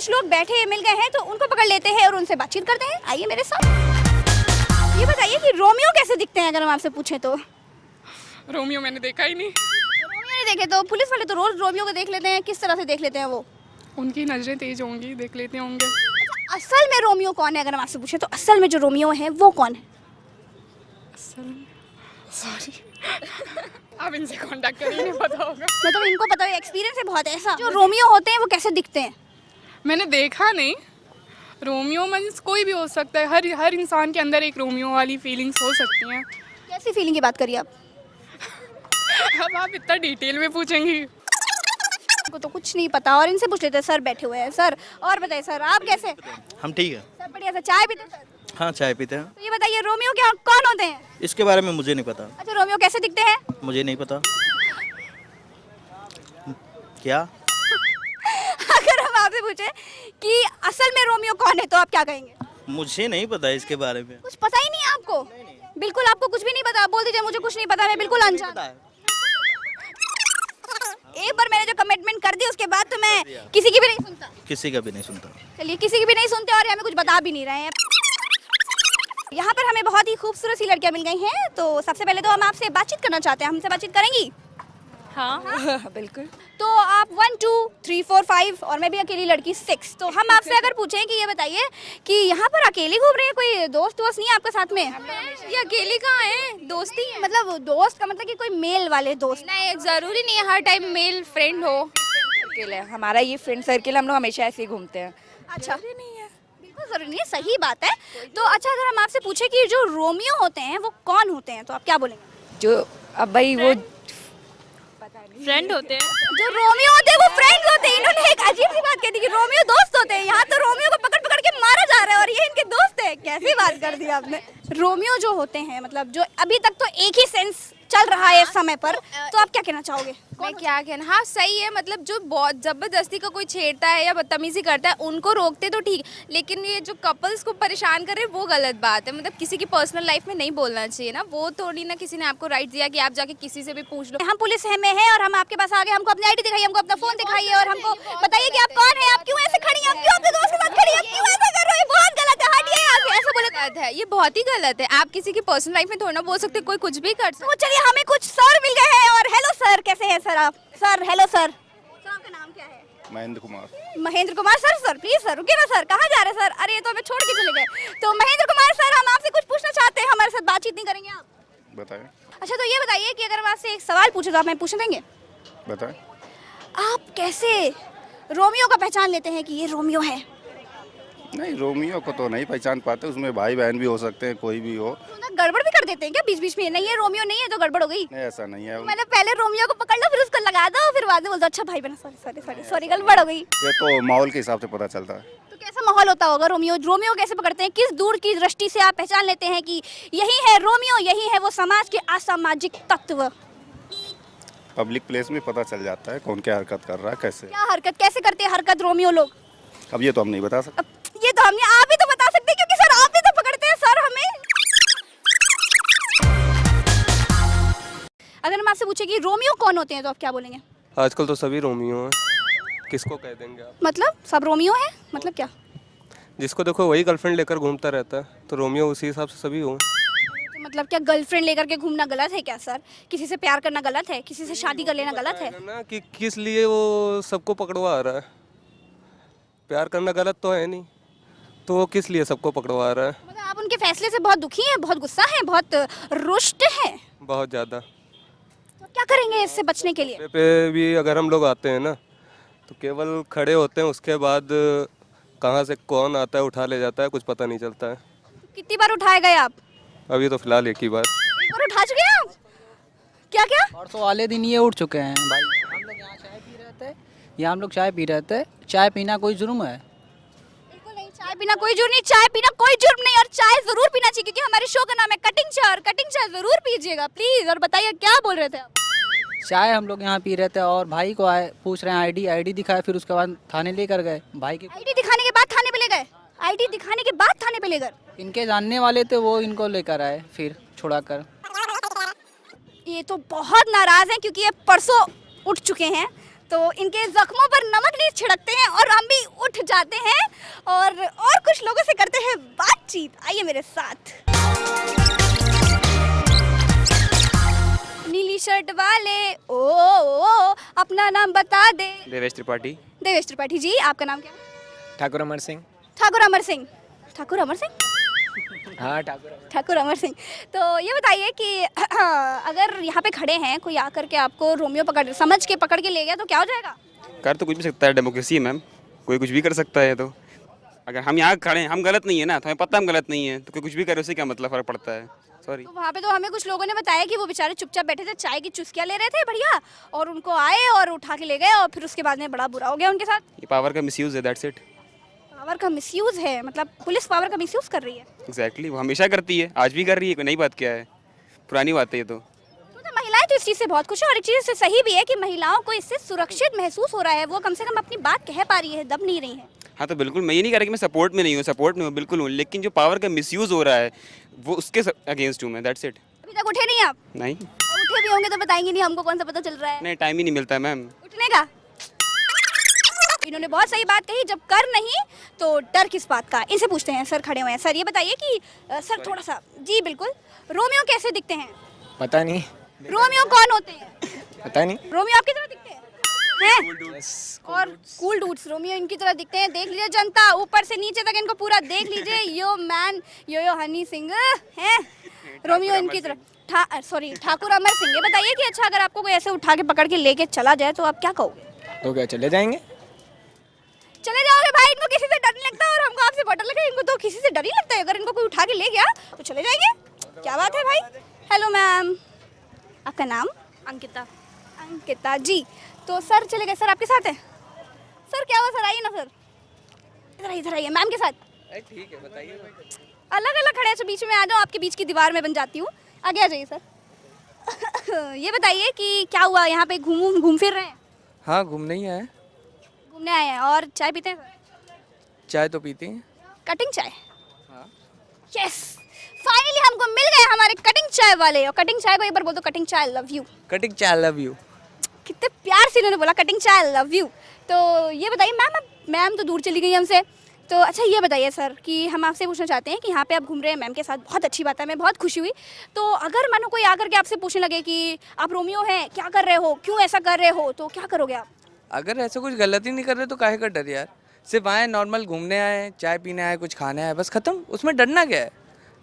कुछ लोग बैठे मिल गए हैं तो उनको पकड़ लेते हैं और उनसे बातचीत करते हैं। आइए मेरे साथ। ये बताइए कि रोमियो कैसे दिखते हैं अगर हम आपसे पूछें तो? रोमियो मैंने देखा ही नहीं। रोमियो नहीं देखे तो पुलिस वाले तो रोज रोमियो को देख लेते हैं, किस तरह से देख लेते हैं वो? उनकी नजरें तेज होंगी, देख लेते होंगे। अच्छा, असल में रोमियो कौन है अगर हम आपसे पूछें तो? असल में जो रोमियो है वो कौन है? असल में सॉरी आप इनसे कांटेक्ट करिए, नहीं पता होगा। मतलब इनको पता है, एक्सपीरियंस है बहुत ऐसा। जो रोमियो होते हैं वो कैसे दिखते हैं? मैंने देखा नहीं। रोमियो मीन्स कोई भी हो सकता है, हर इंसान के अंदर एक रोमियो वाली फीलिंग्स हो सकती हैं। कैसी फीलिंग की बात करिए आप? अब आप इतना डिटेल में पूछेंगी। को तो कुछ नहीं पता और इनसे पूछ लेते हैं। सर बैठे हुए हैं। सर और बताइए सर, आप कैसे? हम ठीक है। सब बढ़िया सर। चाय पीते हैं सर? हाँ चाय पीते हैं। तो ये बताइए रोमियो क्या कौन होते हैं? इसके बारे में मुझे नहीं पता। अच्छा, रोमियो कैसे दिखते हैं? मुझे नहीं पता। क्या? अगर हम आपसे पूछे कि असल में रोमियो कौन है तो आप क्या कहेंगे? मुझे नहीं पता इसके बारे में। कुछ पता ही नहीं है आपको? बिल्कुल आपको कुछ भी नहीं पता? बोल दीजिए मुझे कुछ नहीं पता, मैं बिल्कुल अनजान। एक बार मैंने जो कमिटमेंट कर दी उसके बाद तो मैं किसी की भी नहीं सुनता। किसी का भी नहीं सुनता। चलिए, किसी की भी नहीं सुनते और हमें कुछ बता भी नहीं रहे हैं। यहाँ पर हमें बहुत ही खूबसूरत सी लड़कियाँ मिल गई हैं, तो सबसे पहले तो हम आपसे बातचीत करना चाहते हैं। हमसे बातचीत करेंगी? हाँ बिल्कुल। तो आप 1 2 3 4 5 और मैं भी अकेली लड़की 6। तो हम आपसे अगर पूछें कि ये बताइए कि यहाँ पर अकेली घूम रही है, कोई दोस्त वोस्त नहीं है आपके साथ में? ये अकेली कहाँ है, दोस्ती है। मतलब दोस्त का मतलब कि कोई मेल वाले दोस्त? नहीं, जरूरी नहीं है हर टाइम मेल फ्रेंड हो। सर्किल है हमारा, ये फ्रेंड सर्किल, हम लोग हमेशा ऐसे ही घूमते हैं। अच्छा, नहीं है, बिल्कुल जरूरी नहीं है, सही बात है। तो अच्छा, अगर हम आपसे पूछे कि जो रोमियो होते हैं वो कौन होते हैं तो आप क्या बोलेंगे? जो अब भाई वो फ्रेंड होते हैं। जो रोमियो होते हैं वो फ्रेंड्स होते हैं। इन्होंने एक अजीब सी बात कह दी कि रोमियो दोस्त होते हैं। यहाँ तो रोमियो को पकड़ पकड़ के मारा जा रहा है और ये इनके दोस्त है। कैसी बात कर दी आपने? रोमियो जो होते हैं, मतलब जो अभी तक तो एक ही सेंस चल रहा है इस समय पर, तो आप क्या कहना चाहोगे? मैं क्या कहना, हाँ सही है। मतलब जो बहुत जबरदस्ती का कोई छेड़ता है या बदतमीजी करता है उनको रोकते तो ठीक, लेकिन ये जो कपल्स को परेशान कर रहे हैं वो गलत बात है। मतलब किसी की पर्सनल लाइफ में नहीं बोलना चाहिए ना। वो थोड़ी ना किसी ने आपको राइट दिया कि आप जाके किसी से भी पूछ लो। हम पुलिस में हैं और हम आपके पास आ गए। हमको अपनी आईडी दिखाइए, हमको अपना फोन दिखाइए और हमको बताइए कि आप कौन है, आप क्यों ऐसे खड़ी हैं, आप क्यों अपने दोस्त के साथ खड़ी हैं, आप क्यों ऐसा कर रहे हो? बहुत गलत है, हटिए यहाँ से। ऐसा बोले गलत है, ये बहुत ही गलत है। आप किसी की पर्सनल लाइफ में थोड़ा ना बोल सकते, कोई कुछ भी कर सकता। तो चलिए, हमें कुछ सर मिल गए हैं। और हेलो सर, कैसे हैं सर आप? Sir hello sir. सर आपका नाम क्या है? Mahendra Kumar. Mahendra Kumar sir. Sir please sir रुकिए ना सर, कहाँ जा रहे हैं सर? अरे ये तो हमें छोड़ के चले गए। तो महेंद्र कुमार सर, हम आपसे कुछ पूछना चाहते हैं, हमारे साथ बातचीत नहीं करेंगे आप? बताएं। अच्छा, तो ये बताइए कि अगर हम आपसे एक सवाल पूछे तो आप हमें पूछने देंगे? बताएं। आप कैसे रोमियो का पहचान लेते हैं कि ये रोमियो है? नहीं, रोमियो को तो नहीं पहचान पाते, उसमें भाई बहन भी हो सकते हैं, कोई भी हो। तो ना गड़बड़ भी कर देते हैं क्या बीच बीच में? नहीं, ये रोमियो नहीं है तो गड़बड़ हो गई? नहीं, ऐसा नहीं है। मतलब पहले रोमियो को पकड़ लो, फिर उसको लगा दो, फिर बाद में बोल दो अच्छा भाई बहन, सॉरी सॉरी सॉरी सॉरी, गड़बड़ हो गई। ये तो माहौल के हिसाब से पता चलता है। तो कैसा माहौल होता होगा? रोमियो कैसे पकड़ते हैं? किस दूर की दृष्टि से आप पहचान लेते हैं कि यही है रोमियो, यही है वो समाज के असामाजिक तत्व? पब्लिक प्लेस में पता चल जाता है कौन क्या हरकत कर रहा है, कैसे। क्या हरकत, कैसे करते हैं हरकत रोमियो लोग? अब ये तो हम नहीं बता सकते। अब ये तो हमने, आप ही तो बता सकते हैं क्योंकि सर आप ही तो पकड़ते हैं सर हमें। अगर हम आपसे पूछे कि रोमियो कौन होते हैं तो आप क्या बोलेंगे? आजकल तो सभी रोमियो हैं, किसको कह देंगे आप? मतलब सब रोमियो है, मतलब क्या? जिसको देखो वही गर्लफ्रेंड लेकर घूमता रहता है, तो रोमियो उसी हिसाब से सभी हो। तो मतलब क्या गर्लफ्रेंड लेकर के घूमना गलत है क्या सर? किसी से प्यार करना गलत है? किसी से शादी कर लेना गलत है? ना कि किस लिए वो सबको पकड़वा रहा है। प्यार करना गलत तो है नहीं, तो वो किस लिए सबको पकड़वा रहा है? मतलब आप उनके फैसले से बहुत दुखी हैं, बहुत गुस्सा है, बहुत रुष्ट है? बहुत ज़्यादा। तो क्या करेंगे इससे बचने के लिए? पे भी अगर हम लोग आते हैं ना तो केवल खड़े होते हैं, उसके बाद कहाँ से कौन आता है उठा ले जाता है, कुछ पता नहीं चलता है। कितनी बार उठाए गए आप? अभी तो फिलहाल एक ही बार। एक बार उठा चुके हैं आप? क्या क्या? परसों वाले दिन ये उठ चुके हैं भाई। हम लोग यहाँ चाय पी रहे थे, यहाँ हम लोग चाय पी रहे थे। चाय पीना कोई जुर्म है? बिल्कुल नहीं, चाय पीना कोई जुर्म नहीं, चाय पीना कोई जुर्म नहीं। और चाय जरूर पीना चाहिए क्योंकि हमारे शो का नाम है कटिंग चाय, और कटिंग चाय जरूर पीजिएगा प्लीज। और बताइए क्या बोल रहे थे आप? चाय हम लोग यहाँ पी रहे थे और भाई को आए पूछ रहे हैं आईडी दिखाए, फिर उसके बाद थाने लेकर गए। भाई की आईडी दिखाने के बाद थाने पे ले गए? आईडी दिखाने के बाद थाने पे ले गए? इनके जानने वाले थे, वो इनको लेकर आए फिर छुड़ा कर। ये तो बहुत नाराज हैं क्योंकि ये परसों उठ चुके हैं, तो इनके जख्मों पर नमक नहीं छिड़कते हैं और हम भी उठ जाते हैं और कुछ लोगों से करते हैं बातचीत। आइए मेरे साथ। नीली शर्ट वाले ओ अपना नाम बता दे। देवेश त्रिपाठी। देवेश त्रिपाठी जी, आपका नाम क्या है? ठाकुर अमर सिंह। ठाकुर अमर सिंह। ठाकुर अमर सिंह? हाँ ठाकुर अमर सिंह। तो ये बताइए कि अगर यहाँ पे खड़े हैं, कोई आकर के आपको रोमियो समझ के पकड़ के ले गया तो क्या हो जाएगा? कर तो कुछ भी सकता है, डेमोक्रेसी है मैम, कोई कुछ भी कर सकता है। तो अगर हम यहाँ खड़े हैं, हम गलत नहीं है ना, तो हमें पता हम गलत नहीं है, तो कोई कुछ भी करे उससे क्या मतलब फ़र्क पड़ता है? सॉरी। तो वहाँ पे तो हमें कुछ लोगों ने बताया कि वो बेचारे चुपचाप बैठे थे, चाय की चुस्कियाँ ले रहे थे बढ़िया, और उनको आए और उठा के ले गए और फिर उसके बाद में बड़ा बुरा हो गया उनके साथ। ये पावर का मिसयूज़ है, दैट्स इट। पावर का मिसयूज़ है मतलब पुलिस पावर का मिसयूज़ कर रही है? एग्जैक्टली, वो हमेशा करती है, आज भी कर रही है, कोई नई बात क्या है, पुरानी बात है ये तो। मतलब महिलाएं तो इस चीज़ से बहुत खुश है और एक चीज़ से सही भी है कि महिलाओं को इससे सुरक्षित महसूस हो रहा है, वो कम से कम अपनी बात कह पा रही है, दब नहीं रही है। हाँ तो बिल्कुल, मैं ये नहीं कह रहा कि मैं सपोर्ट में नहीं हूँ, सपोर्ट में हूँ, बिल्कुल हूँ, लेकिन जो पावर का मिसयूज़ हो रहा है वो उसके अगेंस्ट हूँ मैं, दैट्स इट। अभी तक उठे नहीं आप? नहीं। उठे भी होंगे तो बताएंगे नहीं हमको, कौन सा पता चल रहा है? नहीं, टाइम ही नहीं मिलता मैम उठने का। इन्होंने बहुत सही बात कही, जब कर नहीं तो डर किस बात का। इनसे पूछते हैं, सर खड़े हुए हैं। सर ये बताइए कि सर थोड़ा सा, जी बिल्कुल, रोमियो कैसे दिखते हैं? पता नहीं। रोमियो कौन होते हैं? पता नहीं। रोमियो आपकी तरह दिखते हैं? और कूल डूड्स रोमियो इनकी तरह दिखते हैं। देख लीजिए जनता, ऊपर से नीचे तक इनको पूरा देख लीजिए। Yo man yo Honey Singh है रोमियो इनकी तरह। सॉरी, ठाकुर अमर सिंह। ये बताइए कि अच्छा, अगर आपको कोई ऐसे उठा के पकड़ के लेके चला जाए तो आप क्या कहोगे? तो क्या चले जाएंगे? चले जाओगे भाई, इनको किसी से डर नहीं लगता और हमको आपसे बहुत डर लगा। इनको तो किसी से डर ही लगता है, अगर इनको कोई उठा के ले गया तो चले जाएंगे। क्या बात है भाई। हेलो मैम, आपका नाम? अंकिता। अंकिता जी। तो सर चले गए, सर आपके साथ है? सर क्या हुआ सर, आइए ना सर, इधर आइए मैम के साथ। ठीक है, बताइए। अलग अलग खड़े हैं, बीच में आ जाओ, आपके बीच की दीवार में बन जाती हूँ। आगे आ जाइए सर। ये बताइए कि क्या हुआ, यहाँ पे घूम फिर रहे हैं? हाँ, घूमने ही आए। घूमने आए हैं। और चाय पीते हैं सर? चाय तो पीते हैं। कटिंग चाय? हाँ। यस, फाइनली हमको मिल गए हमारे कटिंग चाय वाले। और कटिंग चाय को एक बार बोल दो, कटिंग चाय लव यू। कटिंग चाय लव यू। कितने प्यार से इन्होंने बोला कटिंग चाय लव यू। तो ये बताइए मैम तो दूर चली गई हमसे। तो अच्छा ये बताइए सर कि हम आपसे पूछना चाहते हैं कि यहाँ पे आप घूम रहे हैं मैम के साथ, बहुत अच्छी बात है, मैं बहुत खुशी हुई। तो अगर मानो कोई आकर के आपसे पूछने लगे कि आप रोमियो हैं, क्या कर रहे हो, क्यों ऐसा कर रहे हो, तो क्या करोगे आप? अगर ऐसा कुछ गलती नहीं कर रहे तो काहे का डर यार। सिर्फ आए, नॉर्मल घूमने आए, चाय पीने आए, कुछ खाने आए, बस खत्म। उसमें डरना क्या है?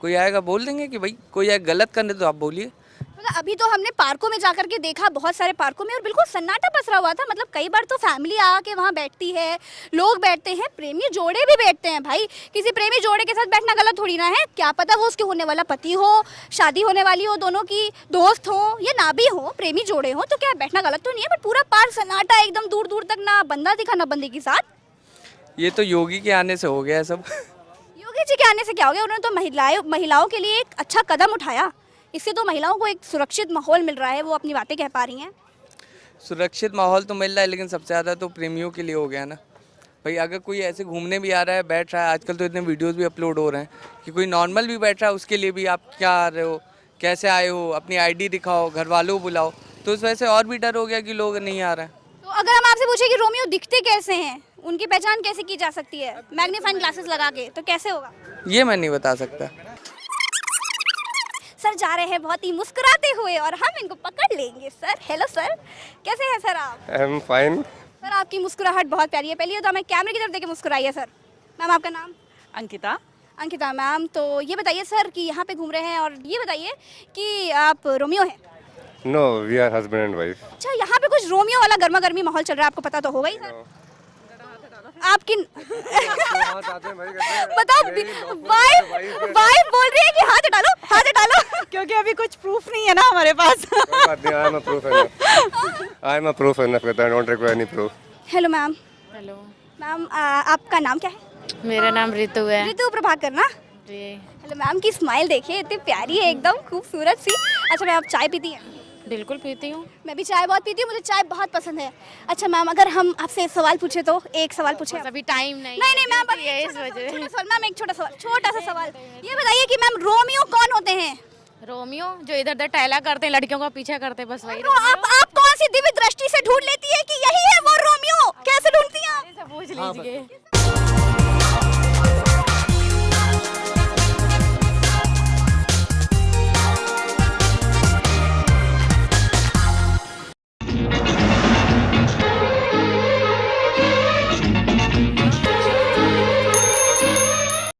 कोई आएगा बोल देंगे कि भाई कोई आए गलत करने तो आप बोलिए। मतलब अभी तो हमने पार्कों में जाकर के देखा, बहुत सारे पार्कों में, और बिल्कुल सन्नाटा पसरा हुआ था। मतलब कई बार तो फैमिली आके वहाँ बैठती है, लोग बैठते हैं, प्रेमी जोड़े भी बैठते हैं। भाई किसी प्रेमी जोड़े के साथ बैठना गलत थोड़ी ना है, क्या पता वो उसके होने वाला पति हो, शादी होने वाली हो, दोनों की दोस्त हो या ना भी हो, प्रेमी जोड़े हो, तो क्या बैठना गलत तो नहीं है। बट पूरा पार्क सन्नाटा, एकदम दूर दूर तक ना बंदा दिखा ना बंदे के साथ। ये तो योगी के आने से हो गया है सब। योगी जी के आने से क्या हो गया? उन्होंने तो महिलाओं के लिए एक अच्छा कदम उठाया। इससे तो महिलाओं को एक सुरक्षित माहौल मिल रहा है, वो अपनी बातें कह पा रही हैं। सुरक्षित माहौल तो मिल रहा है, लेकिन सबसे ज़्यादा तो प्रेमियों के लिए हो गया ना भाई। अगर कोई ऐसे घूमने भी आ रहा है, बैठ रहा है, आजकल तो इतने वीडियोस भी अपलोड हो रहे हैं कि कोई नॉर्मल भी बैठ रहा है, उसके लिए भी आप क्या आ रहे हो, कैसे आए हो, अपनी आईडी दिखाओ, घर वालों को बुलाओ, तो उस वजह से और भी डर हो गया कि लोग नहीं आ रहे हैं। तो अगर हम आपसे पूछे कि रोमियो दिखते कैसे हैं, उनकी पहचान कैसे की जा सकती है मैग्नीफाइंग ग्लासेस लगा के, तो कैसे होगा? ये मैं नहीं बता सकता। सर जा रहे हैं बहुत ही मुस्कुराते हुए और हम इनको पकड़ लेंगे। सर हेलो सर, कैसे हैं सर आप? I am fine. सर आपकी मुस्कुराहट बहुत प्यारी है। पहले तो हमें कैमरे की तरफ देके मुस्कुराइए सर। मैम आपका नाम? अंकिता। अंकिता मैम। तो ये बताइए सर कि यहाँ पे घूम रहे हैं, और ये बताइए कि आप रोमियो हैं? No, we are husband and wife. अच्छा, यहाँ पे कुछ रोमियो वाला गर्मा गर्मी माहौल चल रहा है, आपको पता तो होगा ही सर। आपकी बताओ, वाइफ बोल रही है कि हाथ हटा लो, हाथ हटा लो, क्योंकि अभी कुछ प्रूफ नहीं है ना हमारे पास। I am a proof enough, I don't require any proof. Hello ma'am. Hello ma'am आपका नाम क्या है? मेरा नाम रितु है। रितु प्रभाकर ना जी। हेलो मैम की स्माइल देखिए, इतनी प्यारी है, एकदम खूबसूरत सी। अच्छा मैम, आप चाय पीती हैं? बिल्कुल पीती हूँ। मैं भी चाय बहुत पीती हूँ, मुझे चाय बहुत पसंद है। अच्छा मैम, अगर हम आपसे सवाल पूछे तो एक सवाल पूछे? अभी टाइम नहीं। नहीं मैम, बस ये एक इस छोटा वजह सवाल, छोटा सवाल मैम, एक छोटा सा सवाल। ये बताइए कि मैम रोमियो कौन होते हैं? रोमियो जो इधर उधर टहला करते हैं, लड़कियों का पीछा करते हैं, बस वही। तो आप कौन सी दिव्य दृष्टि से ढूंढ लेती है कि यही है वो रोमियो? कैसे ढूंढती हैं आप? पूछ हाँ, लीजिए।